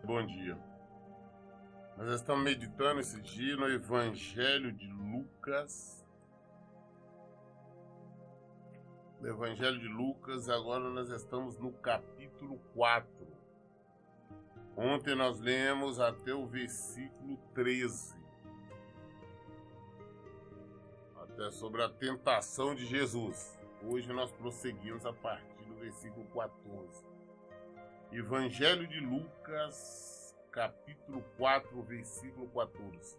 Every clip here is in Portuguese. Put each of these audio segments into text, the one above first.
Bom dia. Nós estamos meditando esse dia no Evangelho de Lucas. No Evangelho de Lucas, agora nós estamos no capítulo 4. Ontem nós lemos até o versículo 13. Até sobre a tentação de Jesus. Hoje nós prosseguimos a partir do versículo 14. Evangelho de Lucas, capítulo 4, versículo 14.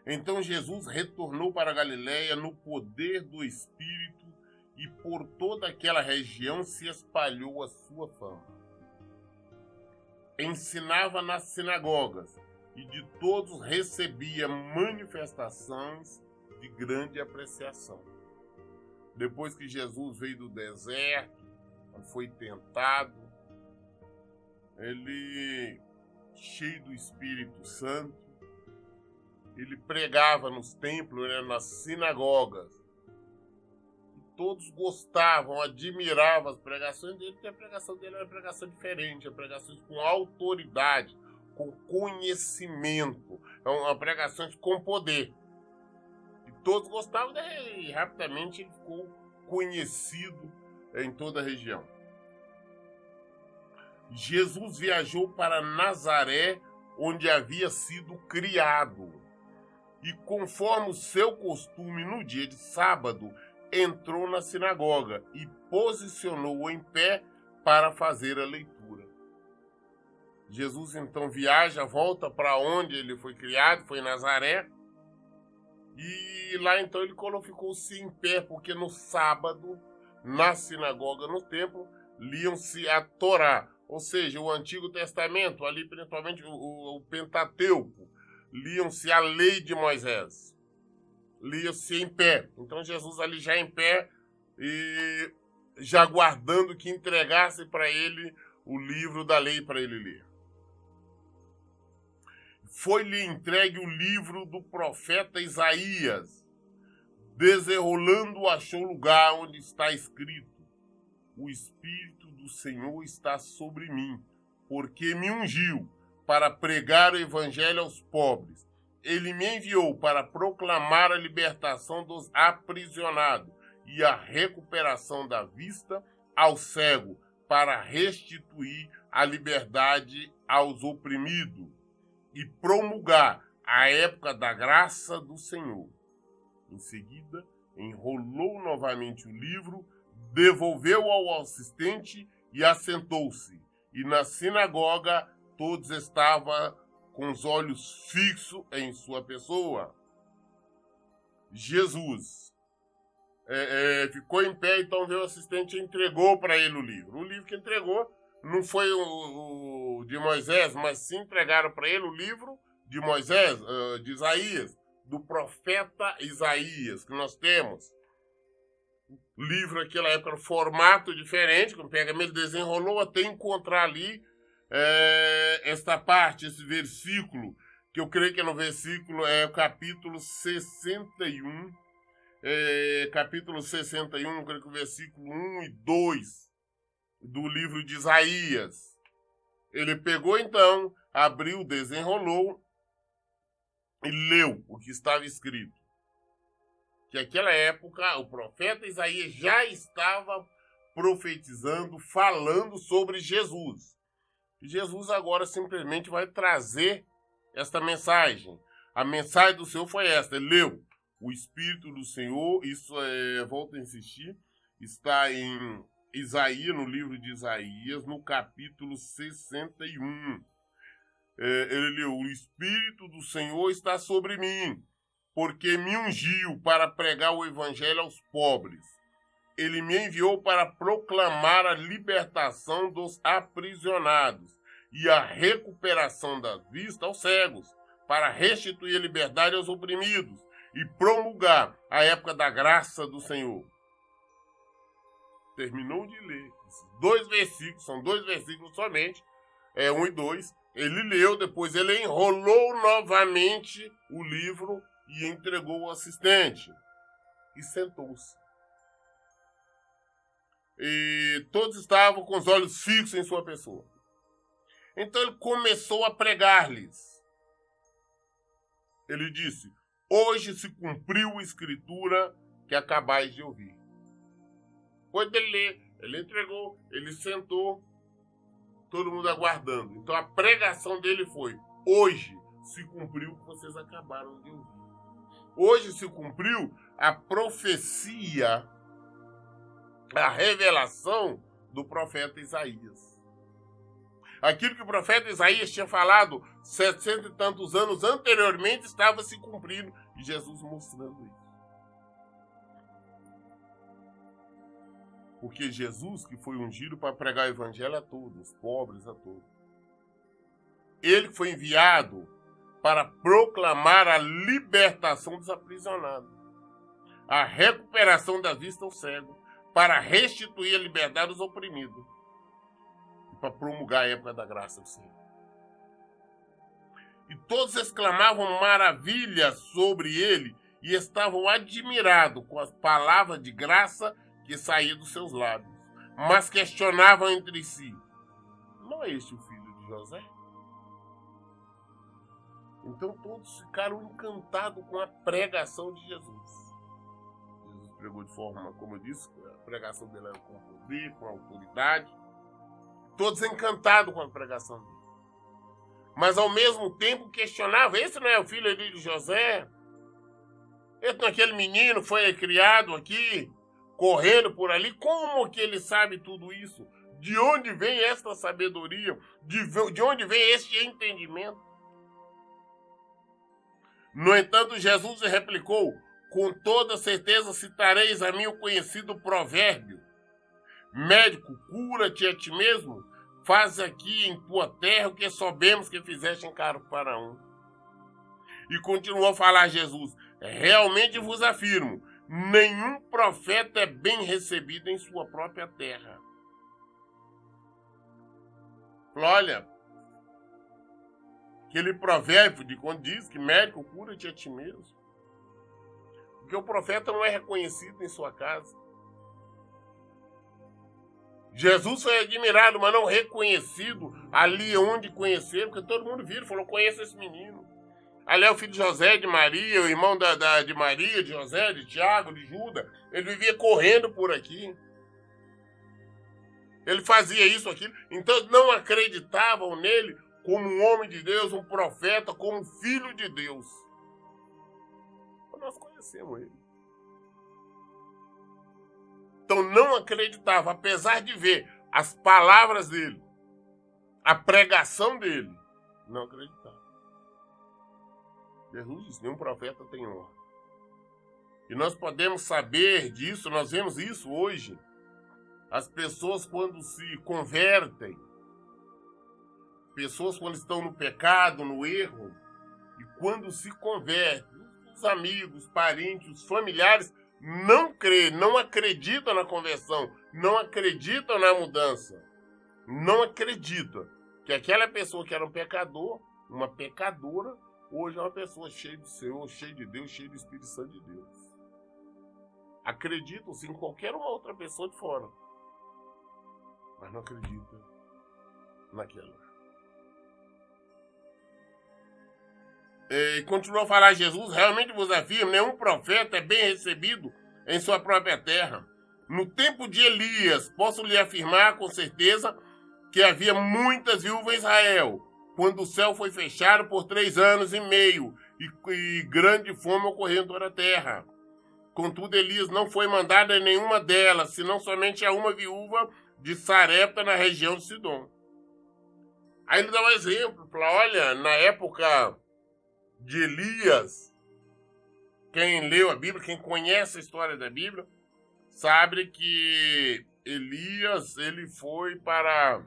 Então Jesus retornou para a Galiléia no poder do Espírito, e por toda aquela região se espalhou a sua fama. Ensinava nas sinagogas, e de todos recebia manifestações de grande apreciação. Depois que Jesus veio do deserto, foi tentado, ele, cheio do Espírito Santo, ele pregava nos templos, nas sinagogas. E todos gostavam, admiravam as pregações dele, porque a pregação dele era uma pregação diferente, a pregação com autoridade, com conhecimento, uma pregação com poder. E todos gostavam dele, e rapidamente ele ficou conhecido em toda a região. Jesus viajou para Nazaré, onde havia sido criado, e conforme o seu costume no dia de sábado, entrou na sinagoga e posicionou em pé para fazer a leitura. Jesus então viaja, volta para onde ele foi criado, foi em Nazaré, e lá então ele ficou-se em pé, porque no sábado, na sinagoga, no templo, liam-se a Torá, ou seja, o Antigo Testamento, ali principalmente o Pentateuco, liam-se a lei de Moisés, liam-se em pé. Então Jesus ali já em pé e já aguardando que entregasse para ele o livro da lei para ele ler. Foi-lhe entregue o livro do profeta Isaías. Desenrolando, achou o lugar onde está escrito: o Espírito do Senhor está sobre mim, porque me ungiu para pregar o evangelho aos pobres. Ele me enviou para proclamar a libertação dos aprisionados e a recuperação da vista ao cego, para restituir a liberdade aos oprimidos e promulgar a época da graça do Senhor. Em seguida, enrolou novamente o livro, devolveu ao assistente e assentou-se. E na sinagoga todos estavam com os olhos fixos em sua pessoa. Jesus ficou em pé, então veio o assistente e entregou para ele o livro. O livro que entregou não foi o de Moisés, mas sim entregaram para ele o livro de Moisés, de Isaías, do profeta Isaías, que nós temos. O livro naquela época, formato diferente, quando pega ele desenrolou até encontrar ali esta parte, esse versículo, que eu creio que é no versículo, capítulo 61, capítulo 61, eu creio que o versículo 1 e 2 do livro de Isaías. Ele pegou então, abriu, desenrolou e leu o que estava escrito. Que naquela época o profeta Isaías já estava profetizando, falando sobre Jesus. E Jesus agora simplesmente vai trazer esta mensagem. A mensagem do Senhor foi esta, ele leu: o Espírito do Senhor, isso volto a insistir, está em Isaías, no livro de Isaías, no capítulo 61. Ele leu: o Espírito do Senhor está sobre mim, porque me ungiu para pregar o evangelho aos pobres. Ele me enviou para proclamar a libertação dos aprisionados e a recuperação da vista aos cegos, para restituir a liberdade aos oprimidos e promulgar a época da graça do Senhor. Terminou de ler esses 2 versículos, são 2 versículos somente, 1 e 2. Ele leu, depois ele enrolou novamente o livro e entregou ao assistente e sentou-se. E todos estavam com os olhos fixos em sua pessoa. Então ele começou a pregar-lhes. Ele disse: hoje se cumpriu a escritura que acabais de ouvir. Depois dele ler, ele entregou, ele sentou, todo mundo aguardando. Então a pregação dele foi: hoje se cumpriu o que vocês acabaram de ouvir. Hoje se cumpriu a profecia, a revelação do profeta Isaías. Aquilo que o profeta Isaías tinha falado 700 e tantos anos anteriormente estava se cumprindo, e Jesus mostrando isso. Porque Jesus, que foi ungido para pregar o evangelho a todos, pobres a todos. Ele foi enviado para proclamar a libertação dos aprisionados, a recuperação da vista ao cego, para restituir a liberdade aos oprimidos e para promulgar a época da graça do Senhor. E todos exclamavam maravilhas sobre ele e estavam admirados com as palavras de graça que saíam dos seus lábios, mas questionavam entre si: não é este o filho de José? Então todos ficaram encantados com a pregação de Jesus. Jesus pregou de forma, como eu disse, a pregação dele era com poder, com autoridade. Todos encantados com a pregação dele. Mas ao mesmo tempo questionavam: esse não é o filho de José? Esse não é aquele menino foi criado aqui, correndo por ali? Como que ele sabe tudo isso? De onde vem esta sabedoria? De onde vem este entendimento? No entanto, Jesus replicou: com toda certeza citareis a mim o conhecido provérbio: médico, cura-te a ti mesmo, faz aqui em tua terra o que soubemos que fizeste em Cafarnaum. E continuou a falar Jesus: realmente vos afirmo, nenhum profeta é bem recebido em sua própria terra. Olha, aquele provérbio de quando diz que médico, cura-te a ti mesmo. Porque o profeta não é reconhecido em sua casa. Jesus foi admirado, mas não reconhecido ali onde conheceram, porque todo mundo viu e falou: conheço esse menino. Ali é o filho de José, de Maria, o irmão de Maria, de José, de Tiago, de Judas. Ele vivia correndo por aqui. Ele fazia isso, aquilo. Então não acreditavam nele como um homem de Deus, um profeta, como filho de Deus. Mas nós conhecemos ele. Então não acreditava, apesar de ver as palavras dele, a pregação dele, não acreditava. Jesus disse: nenhum profeta tem honra. E nós podemos saber disso, nós vemos isso hoje. As pessoas quando se convertem, pessoas quando estão no pecado, no erro, e quando se convertem, os amigos, parentes, os familiares, não creem, não acreditam na conversão, não acreditam na mudança, não acreditam que aquela pessoa que era um pecador, uma pecadora, hoje é uma pessoa cheia do Senhor, cheia de Deus, cheia do Espírito Santo de Deus. Acreditam-se em qualquer uma outra pessoa de fora, mas não acreditam naquela. E continuou a falar Jesus: realmente vos afirmo, nenhum profeta é bem recebido em sua própria terra. No tempo de Elias, posso lhe afirmar com certeza que havia muitas viúvas em Israel, quando o céu foi fechado por 3 anos e meio, e grande fome ocorreu em toda a terra. Contudo, Elias não foi mandado em nenhuma delas, senão somente a uma viúva de Sarepta, na região de Sidom. Aí ele dá um exemplo, fala: olha, na época de Elias, quem leu a Bíblia, quem conhece a história da Bíblia, sabe que Elias, ele foi para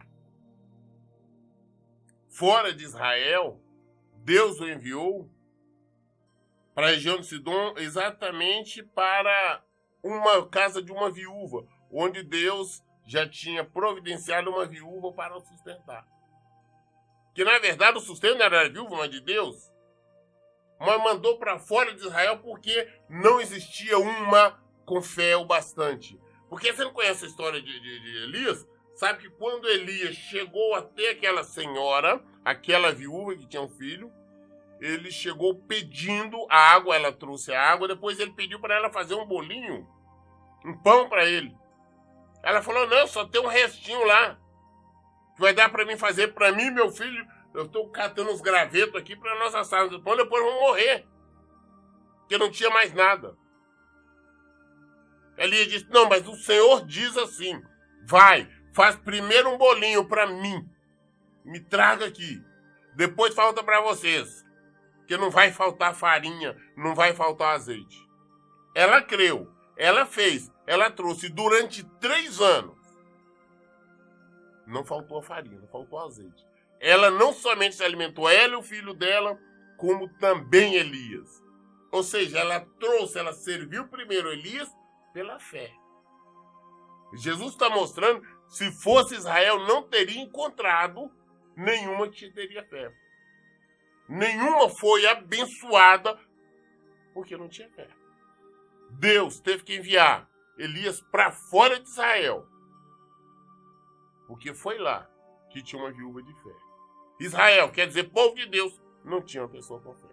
fora de Israel. Deus o enviou para a região de Sidom, exatamente para uma casa de uma viúva, onde Deus já tinha providenciado uma viúva para o sustentar. Que na verdade o sustento não era da viúva, mas de Deus. Mas mandou para fora de Israel porque não existia uma com fé o bastante. Porque você não conhece a história de Elias, sabe que quando Elias chegou até aquela senhora, aquela viúva que tinha um filho, ele chegou pedindo a água, ela trouxe a água, depois ele pediu para ela fazer um bolinho, um pão para ele. Ela falou, não, só tem um restinho lá, que vai dar para mim fazer para mim e meu filho. Eu estou catando uns gravetos aqui para nós assarmos o pão, depois vamos morrer, porque não tinha mais nada. Elias disse, não, mas o Senhor diz assim, vai, faz primeiro um bolinho para mim, me traga aqui, depois falta para vocês, porque não vai faltar farinha, não vai faltar azeite. Ela creu, ela fez, ela trouxe durante 3 anos. Não faltou a farinha, não faltou azeite. Ela não somente se alimentou, ela e o filho dela, como também Elias. Ou seja, ela trouxe, ela serviu primeiro Elias pela fé. Jesus está mostrando, se fosse Israel, não teria encontrado nenhuma que teria fé. Nenhuma foi abençoada porque não tinha fé. Deus teve que enviar Elias para fora de Israel, porque foi lá que tinha uma viúva de fé. Israel, quer dizer, povo de Deus, não tinha uma pessoa com fé.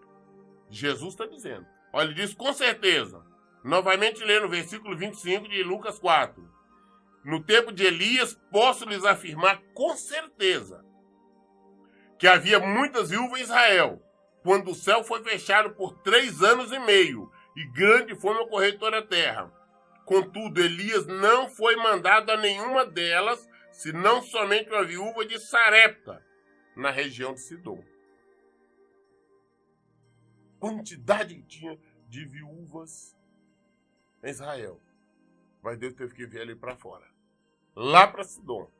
Jesus está dizendo, olha, ele diz com certeza, novamente lendo o versículo 25 de Lucas 4, no tempo de Elias, posso lhes afirmar com certeza que havia muitas viúvas em Israel, quando o céu foi fechado por 3 anos e meio, e grande fome ocorreu em toda a terra. Contudo, Elias não foi mandado a nenhuma delas, senão somente uma viúva de Sarepta, na região de Sidom. Quantidade que tinha de viúvas em Israel. Mas Deus teve que enviar ele para fora. Lá para Sidom.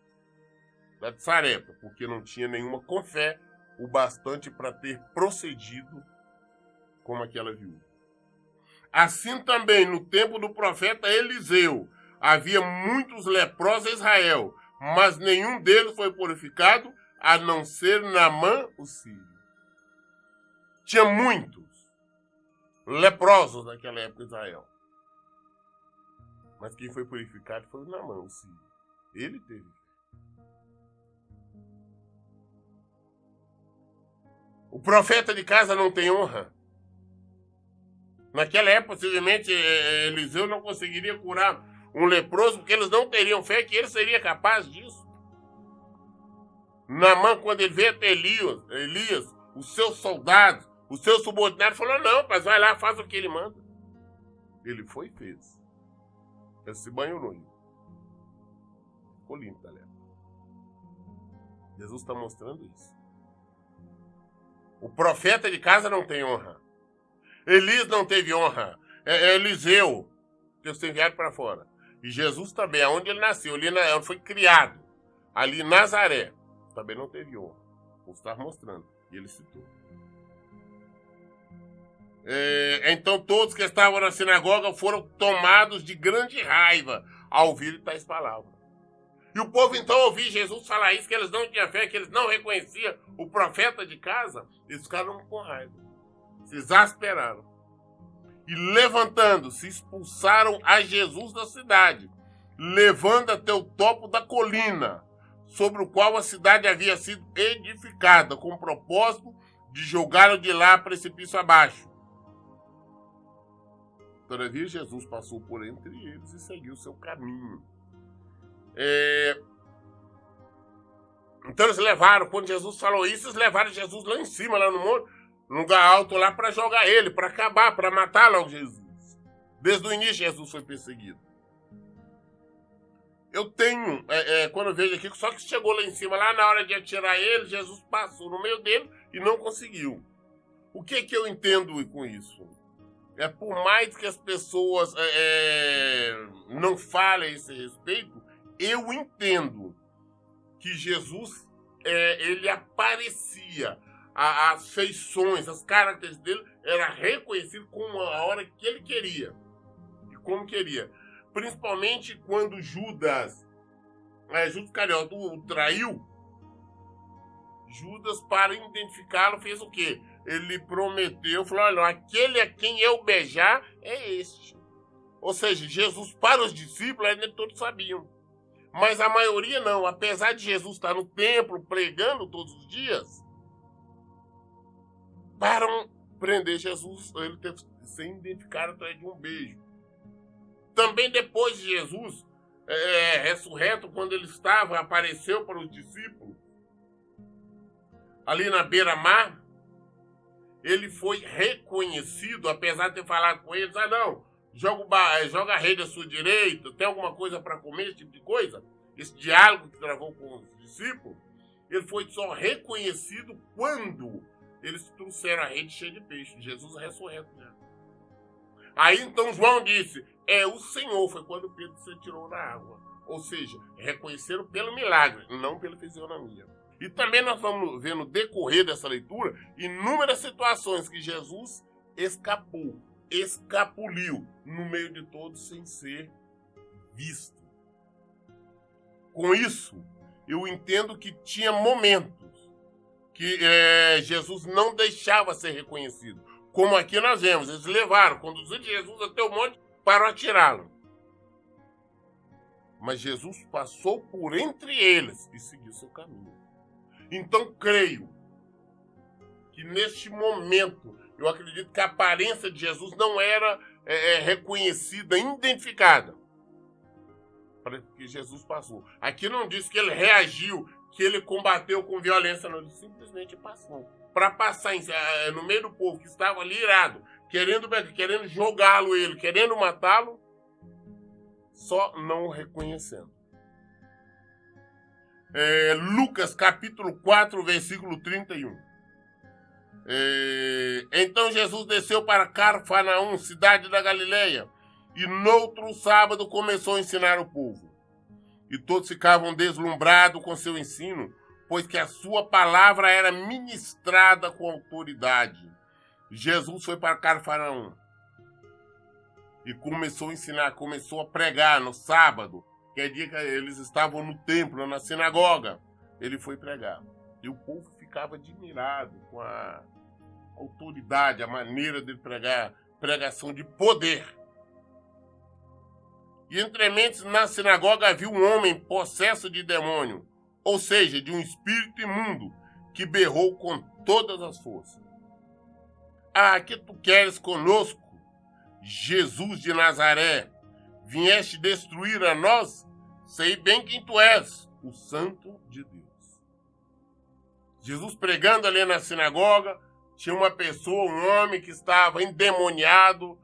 Lá de Sarepta, porque não tinha nenhuma com fé o bastante para ter procedido como aquela viúva. Assim também, no tempo do profeta Eliseu, havia muitos leprosos em Israel, mas nenhum deles foi purificado, a não ser Naamã, o sírio. Tinha muitos leprosos naquela época em Israel. Mas quem foi purificado foi o Naamã, o sírio. Ele teve. O profeta de casa não tem honra. Naquela época, possivelmente, Eliseu não conseguiria curar um leproso, porque eles não teriam fé que ele seria capaz disso. Naamã, quando ele veio até Elias, os seus soldados, os seus subordinados, falou, não, mas vai lá, faz o que ele manda. Ele foi e fez. Ele se banhou no rio. Ficou limpo, galera. Jesus está mostrando isso. O profeta de casa não tem honra. Elias não teve honra. Eliseu teve que ser enviado para fora. E Jesus também, onde ele nasceu, onde foi criado, ali em Nazaré, também não teve honra. Vou estar mostrando. E ele citou. Então todos que estavam na sinagoga foram tomados de grande raiva ao ouvir tais palavras. E o povo então ouviu Jesus falar isso, que eles não tinham fé, que eles não reconheciam o profeta de casa. Eles ficaram com raiva. Se exasperaram. E levantando-se, expulsaram a Jesus da cidade, levando até o topo da colina, sobre o qual a cidade havia sido edificada, com o propósito de jogá-lo de lá precipício abaixo. Todavia, Jesus passou por entre eles e seguiu o seu caminho. Então eles levaram, quando Jesus falou isso, eles levaram Jesus lá em cima, lá no monte, num lugar alto lá, para jogar ele, para acabar, para matar logo Jesus. Desde o início Jesus foi perseguido. Eu tenho, quando eu vejo aqui, só que chegou lá em cima, lá na hora de atirar ele, Jesus passou no meio dele e não conseguiu. O que eu entendo com isso? Por mais que as pessoas não falem a esse respeito, eu entendo que Jesus, ele aparecia, as feições, as características dele, era reconhecido como a hora que ele queria, e como queria. Principalmente quando Judas Iscariote o traiu, Judas, para identificá-lo, fez o quê? Ele prometeu, falou, olha, aquele a quem eu beijar é este. Ou seja, Jesus, para os discípulos, ainda todos sabiam. Mas a maioria não. Apesar de Jesus estar no templo pregando todos os dias, para prender Jesus, ele teve que ser identificado através de um beijo. Também depois de Jesus ressurreto, quando ele apareceu para os discípulos, ali na beira-mar, ele foi reconhecido, apesar de ter falado com eles, não, joga a rede à sua direita, tem alguma coisa para comer, esse tipo de coisa. Esse diálogo que travou com os discípulos, ele foi só reconhecido quando eles trouxeram a rede cheia de peixe. Jesus ressurreto, né? Aí então João disse, o Senhor, foi quando Pedro se tirou na água. Ou seja, reconheceram pelo milagre, não pela fisionomia. E também nós vamos ver no decorrer dessa leitura inúmeras situações que Jesus escapuliu no meio de todos sem ser visto. Com isso, eu entendo que tinha momentos que Jesus não deixava ser reconhecido. Como aqui nós vemos, eles conduziram Jesus até o monte para atirá-lo. Mas Jesus passou por entre eles e seguiu seu caminho. Então, creio que neste momento, eu acredito que a aparência de Jesus não era reconhecida, identificada. Porque Jesus passou. Aqui não diz que ele reagiu, que ele combateu com violência, não. Ele simplesmente passou. Para passar no meio do povo que estava ali irado, querendo jogá-lo, querendo matá-lo, só não o reconhecendo. Lucas capítulo 4, versículo 31. Então Jesus desceu para Cafarnaum, cidade da Galileia, e noutro sábado começou a ensinar o povo. E todos ficavam deslumbrados com seu ensino, pois que a sua palavra era ministrada com autoridade. Jesus foi para Cafarnaum e começou a ensinar, começou a pregar no sábado, que é dia que eles estavam no templo, na sinagoga. Ele foi pregar. E o povo ficava admirado com a autoridade, a maneira de pregar, pregação de poder. E entre mentes na sinagoga havia um homem possesso de demônio, ou seja, de um espírito imundo, que berrou com todas as forças. Que tu queres conosco, Jesus de Nazaré? Vieste destruir a nós? Sei bem quem tu és, o Santo de Deus. Jesus pregando ali na sinagoga, tinha uma pessoa, um homem que estava endemoniado,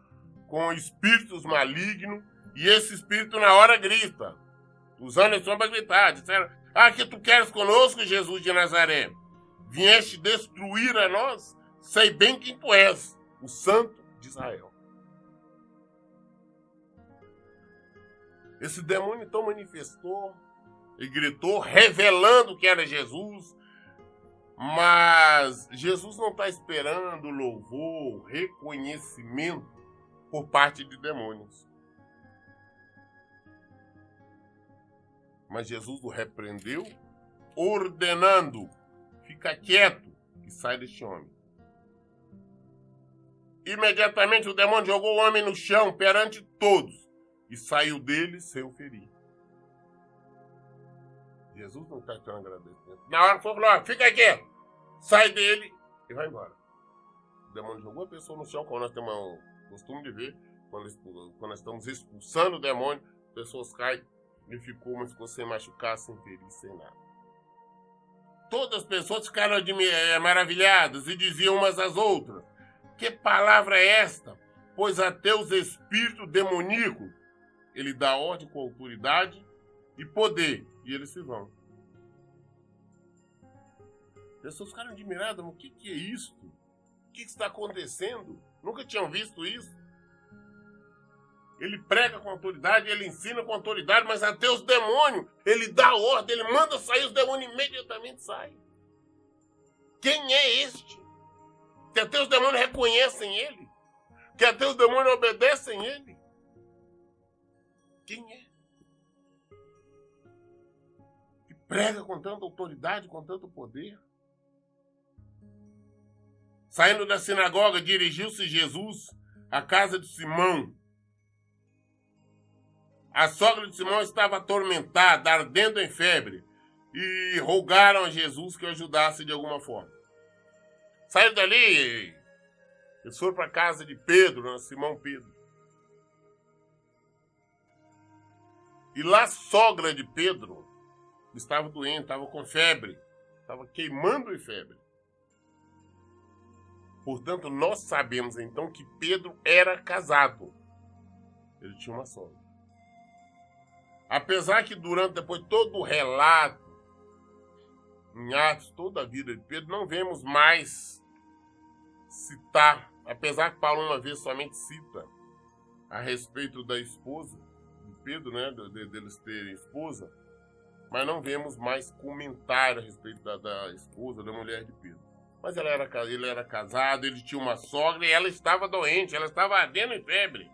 com espíritos malignos, e esse espírito na hora grita, usando esse som para gritar, disseram, que tu queres conosco, Jesus de Nazaré? Vieste destruir a nós? Sei bem quem tu és, o Santo de Israel. Esse demônio então manifestou e gritou, revelando que era Jesus, mas Jesus não está esperando louvor, reconhecimento por parte de demônios. Mas Jesus o repreendeu, ordenando, fica quieto e sai deste homem. Imediatamente o demônio jogou o homem no chão perante todos e saiu dele sem o ferir. Jesus não está tão agradecendo. Na hora que falou, fica quieto, sai dele e vai embora. O demônio jogou a pessoa no chão, como nós temos o costume de ver, quando nós estamos expulsando o demônio, pessoas caem. Ele ficou sem machucar, sem ferir, sem nada. Todas as pessoas ficaram maravilhadas e diziam umas às outras, que palavra é esta? Pois até os espíritos demoníacos, ele dá ordem com autoridade e poder, e eles se vão. As pessoas ficaram admiradas, mas o que é isso? O que está acontecendo? Nunca tinham visto isso. Ele prega com autoridade, ele ensina com autoridade, mas até os demônios, ele dá ordem, ele manda sair, os demônios imediatamente saem. Quem é este? Que até os demônios reconhecem ele? Que até os demônios obedecem ele? Quem é? Que prega com tanta autoridade, com tanto poder? Saindo da sinagoga, dirigiu-se Jesus à casa de Simão. A sogra de Simão estava atormentada, ardendo em febre, e rogaram a Jesus que o ajudasse de alguma forma. Saíram dali, eles foram para a casa de Pedro, né, Simão Pedro. E lá a sogra de Pedro estava doente, estava com febre, estava queimando em febre. Portanto, nós sabemos então que Pedro era casado. Ele tinha uma sogra. Apesar que depois todo o relato, em Atos, toda a vida de Pedro, não vemos mais citar, apesar que Paulo uma vez somente cita a respeito da esposa de Pedro, né, deles terem esposa, mas não vemos mais comentário a respeito da esposa, da mulher de Pedro. Mas ele era casado, ele tinha uma sogra e ela estava doente, ela estava ardendo em febre.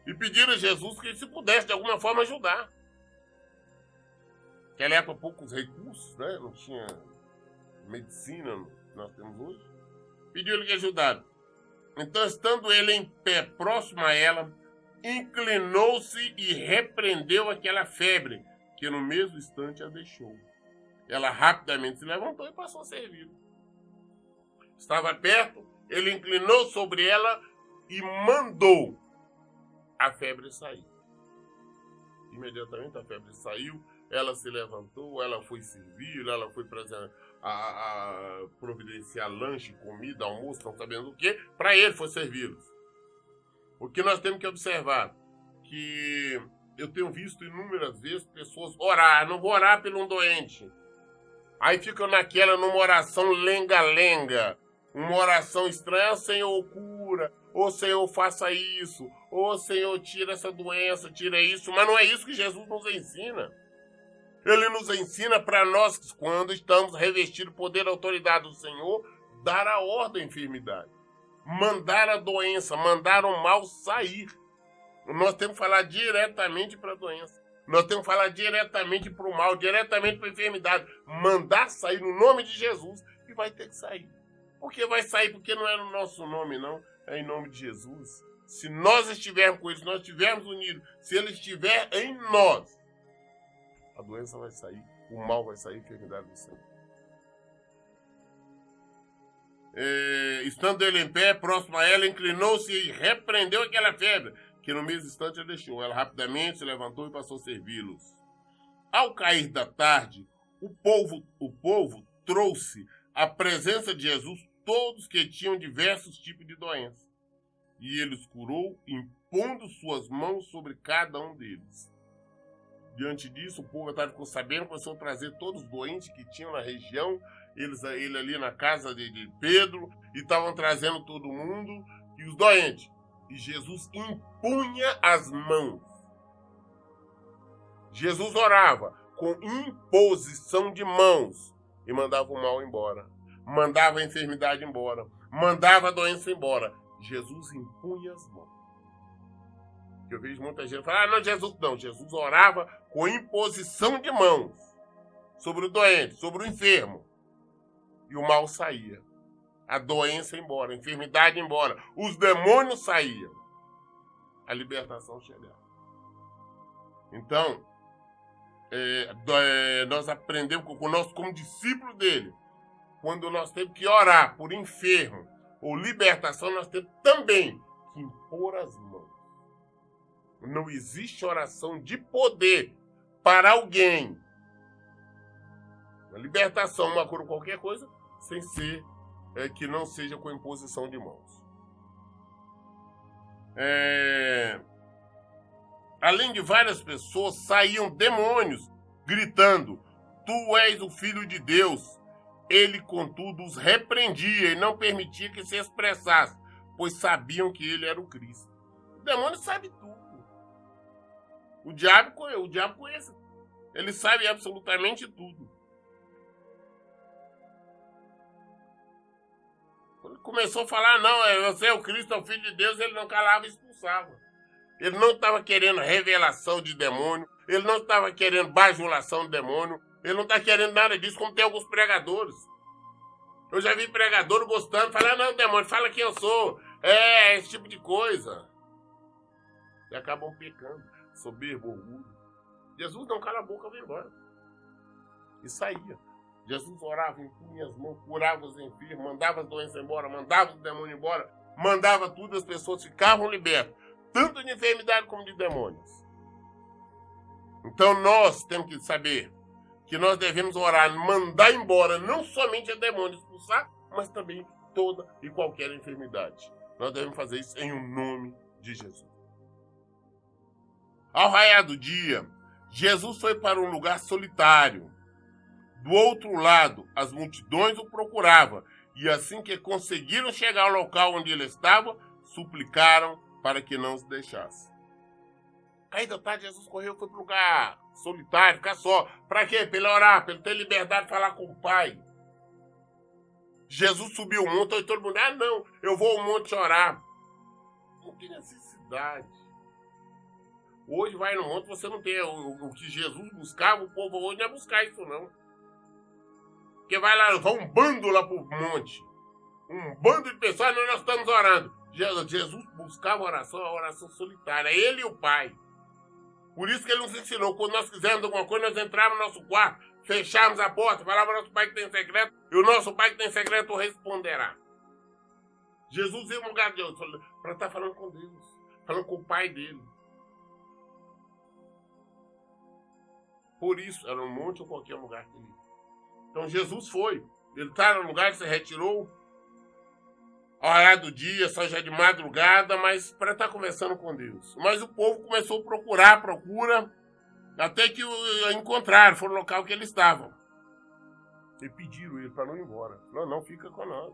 E pediram a Jesus que ele se pudesse de alguma forma ajudar. Naquela época, poucos recursos, né? Não tinha medicina que nós temos hoje. Pediu-lhe que ajudasse. Então, estando ele em pé, próximo a ela, inclinou-se e repreendeu aquela febre, que no mesmo instante a deixou. Ela rapidamente se levantou e passou a servir. Estava perto, ele inclinou sobre ela e mandou a febre sair. Imediatamente a febre saiu, ela se levantou, ela foi servir, ela foi providenciar lanche, comida, almoço, não sabendo o que, para ele foi servi-los. O que nós temos que observar, que eu tenho visto inúmeras vezes pessoas orar, não vou orar pelo um doente. Aí ficam numa oração lenga-lenga, uma oração estranha, Senhor, cura, ou Senhor, faça isso, ou Senhor, tira essa doença, tira isso, mas não é isso que Jesus nos ensina. Ele nos ensina para nós, quando estamos revestidos do poder e autoridade do Senhor, dar a ordem à enfermidade, mandar a doença, mandar o mal sair. Nós temos que falar diretamente para a doença. Nós temos que falar diretamente para o mal, diretamente para a enfermidade. Mandar sair no nome de Jesus e vai ter que sair. Por que vai sair? Porque não é no nosso nome, não. É em nome de Jesus. Se nós estivermos com ele, se nós estivermos unidos, se ele estiver em nós, a doença vai sair, o mal vai sair, a enfermidade vai sair. Estando ele em pé, próximo a ela, inclinou-se e repreendeu aquela febre, que no mesmo instante a deixou. Ela rapidamente se levantou e passou a servi-los. Ao cair da tarde, o povo trouxe à presença de Jesus todos que tinham diversos tipos de doenças. E ele os curou, impondo suas mãos sobre cada um deles. Diante disso, o povo ficou sabendo, começou a trazer todos os doentes que tinham na região, ele ali na casa de Pedro, e estavam trazendo todo mundo, e os doentes. E Jesus impunha as mãos. Jesus orava com imposição de mãos e mandava o mal embora. Mandava a enfermidade embora. Mandava a doença embora. Jesus impunha as mãos. Eu vejo muita gente falar, não, Jesus não. Jesus orava com imposição de mãos sobre o doente, sobre o enfermo. E o mal saía. A doença embora, a enfermidade embora. Os demônios saíam. A libertação chegava. Então, nós aprendemos como discípulo dele. Quando nós temos que orar por enfermo ou libertação, nós temos também que impor as mãos. Não existe oração de poder para alguém. Uma libertação, uma cura, qualquer coisa, sem ser que não seja com imposição de mãos. Além de várias pessoas, saíam demônios gritando, tu és o Filho de Deus. Ele, contudo, os repreendia e não permitia que se expressasse, pois sabiam que ele era o Cristo. O demônio sabe tudo. O diabo conhece. Ele sabe absolutamente tudo. Quando ele começou a falar, não, você é o Cristo, é o Filho de Deus, ele não calava e expulsava. Ele não estava querendo revelação de demônio, ele não estava querendo bajulação de demônio, ele não está querendo nada disso, como tem alguns pregadores. Eu já vi pregador gostando, falando, não, demônio, fala quem eu sou. Esse tipo de coisa. E acabam pecando. soberbo, orgulho. Jesus não cala a boca, vai embora. E saía. Jesus orava, impunha as mãos, curava os enfermos, mandava as doenças embora, mandava os demônios embora, mandava tudo, as pessoas ficavam libertas, tanto de enfermidade como de demônios. Então nós temos que saber que nós devemos orar, mandar embora não somente a demônios expulsar, mas também toda e qualquer enfermidade. Nós devemos fazer isso em nome de Jesus. Ao raiar do dia, Jesus foi para um lugar solitário. Do outro lado, as multidões o procuravam, e assim que conseguiram chegar ao local onde ele estava, suplicaram para que não os deixasse. Aí da tarde, Jesus correu e foi para um lugar solitário, ficar só. Para quê? Para ele orar, para ele ter liberdade de falar com o Pai. Jesus subiu o monte, e todo mundo, não, eu vou ao monte orar. Não tem necessidade. Hoje vai no monte, você não tem o que Jesus buscava, o povo hoje não é buscar isso não. Porque vai lá, vai um bando lá pro monte. Um bando de pessoas, nós estamos orando. Jesus buscava a oração solitária, ele e o Pai. Por isso que ele nos ensinou, quando nós fizermos alguma coisa, nós entramos no nosso quarto, fechamos a porta, falava ao nosso Pai que tem secreto, e o nosso Pai que tem secreto responderá. Jesus ia no lugar de Deus para estar falando com Deus, falando com o Pai dele. Por isso, era um monte ou qualquer lugar que ele ia. Então Jesus foi, ele está no lugar, se retirou, ao raiar do dia, só já de madrugada, mas para estar conversando com Deus. Mas o povo começou a procura, até que o encontraram, foi no local que ele estava. E pediram ele para não ir embora. Não, fica com nós.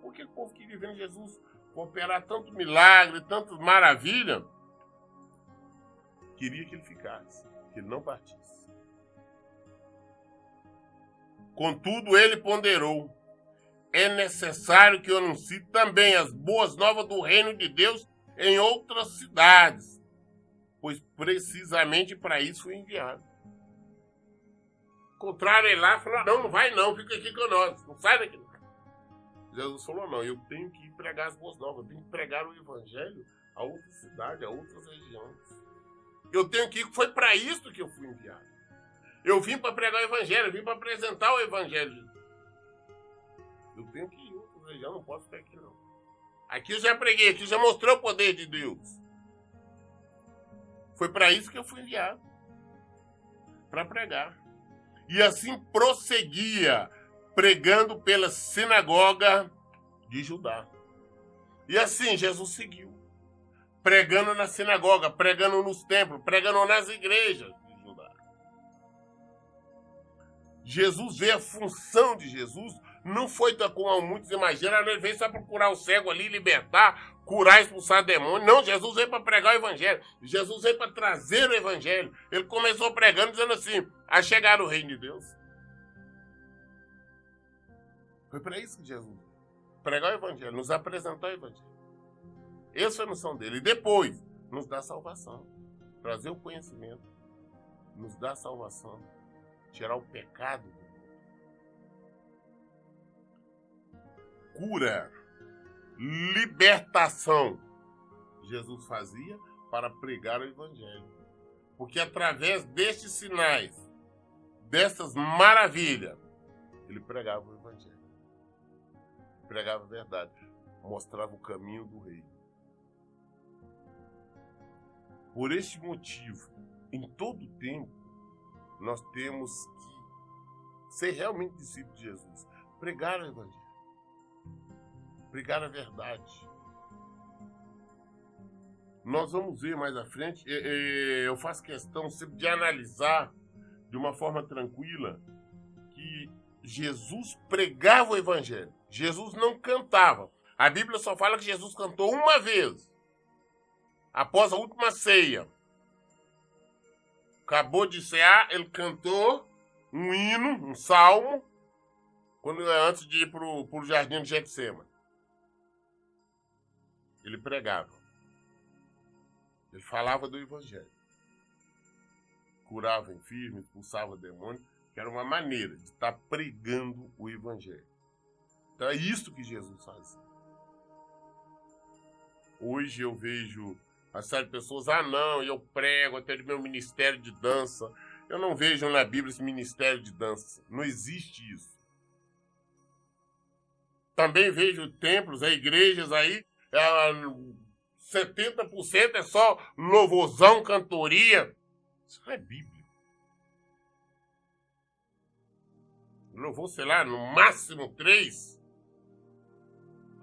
Porque o povo queria ver Jesus operar tanto milagre, tanto maravilha, queria que ele ficasse, que ele não partisse. Contudo, ele ponderou: é necessário que eu anuncie também as boas novas do reino de Deus em outras cidades, pois precisamente para isso fui enviado. Encontraram ele lá e falaram: não vai não, fica aqui com nós, não sai daqui. Jesus falou: não, eu tenho que ir pregar as boas novas, eu tenho que pregar o evangelho a outras cidades, a outras regiões. Eu tenho que ir, foi para isso que eu fui enviado. Eu vim para pregar o evangelho, eu vim para apresentar o evangelho. Eu tenho que ir em outras regiões, não posso ficar aqui não. Aqui eu já preguei, aqui eu já mostrei o poder de Deus. Foi para isso que eu fui enviado, para pregar. E assim prosseguia, pregando pela sinagoga de Judá. E assim Jesus seguiu, pregando na sinagoga, pregando nos templos, pregando nas igrejas de Judá. Jesus vê a função de Jesus, não foi como muitos imaginam, ele veio só para curar o cego ali, libertar, curar, expulsar demônio. Não, Jesus veio para pregar o evangelho, Jesus veio para trazer o evangelho. Ele começou pregando, dizendo assim: a chegar no reino de Deus. Foi para isso que Jesus veio, pregar o evangelho, nos apresentar o evangelho. Essa foi a missão dele. E depois, nos dá salvação, trazer o conhecimento, nos dá salvação, tirar o pecado do mundo. Cura, libertação, Jesus fazia para pregar o evangelho. Porque através destes sinais, dessas maravilhas, ele pregava o evangelho. Pregava a verdade, mostrava o caminho do reino. Por este motivo, em todo tempo, nós temos que ser realmente discípulos de Jesus. Pregar o evangelho. Pregar a verdade. Nós vamos ver mais à frente, eu faço questão sempre de analisar de uma forma tranquila que Jesus pregava o evangelho. Jesus não cantava. A Bíblia só fala que Jesus cantou uma vez, após a última ceia. Acabou de cear, ele cantou um hino, um salmo, antes de ir para o jardim de Getsêmani. Ele pregava. Ele falava do evangelho. Curava enfermos, expulsava demônios, que era uma maneira de estar pregando o evangelho. Então é isso que Jesus fazia. Hoje eu vejo A série de pessoas, não, eu prego até do meu ministério de dança. Eu não vejo na Bíblia esse ministério de dança. Não existe isso. Também vejo templos, igrejas aí, 70% é só louvorzão, cantoria. Isso não é Bíblia. Louvor, sei lá, no máximo 3.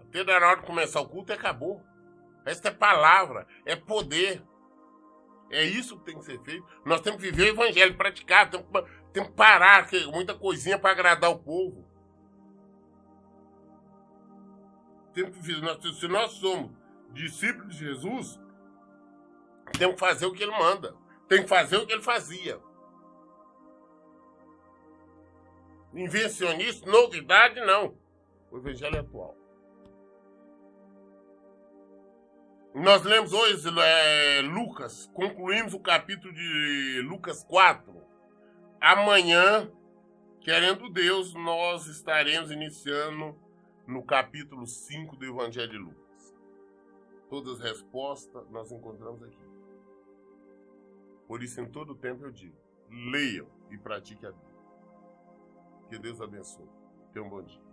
Até na hora de começar o culto e acabou. Esta é palavra, é poder. É isso que tem que ser feito. Nós temos que viver o evangelho, praticar, temos que parar, que muita coisinha para agradar o povo. Se nós somos discípulos de Jesus, temos que fazer o que ele manda. Tem que fazer o que ele fazia. Invencionista, novidade, não. O evangelho é atual. Nós lemos hoje Lucas, concluímos o capítulo de Lucas 4. Amanhã, querendo Deus, nós estaremos iniciando no capítulo 5 do Evangelho de Lucas. Todas as respostas nós encontramos aqui. Por isso, em todo tempo eu digo, leiam e pratiquem a Bíblia. Que Deus abençoe. Tenham um bom dia.